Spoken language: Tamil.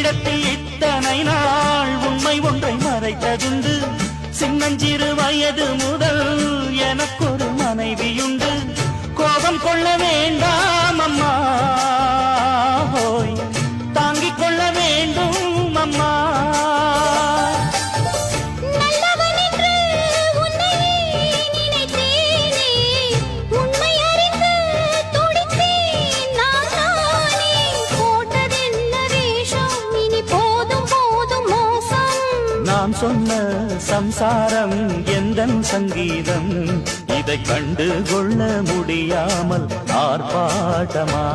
உன்னிடத்தில் இத்தனை நாள் உண்மை ஒன்றை மறைத்ததுண்டு. சின்னஞ்சிறு வயது முதல் எனக்கொரு மனைவியுண்டு. கோபம் கொள்ள வேண்டாம் அம்மா, தாங்கிக் கொள்ள வேண்டும் அம்மா. நான் சொன்ன சம்சாரம் எந்தன் சங்கீதம், இதை கண்டு கொள்ள முடியாமல் ஆர்ப்பாட்டமா?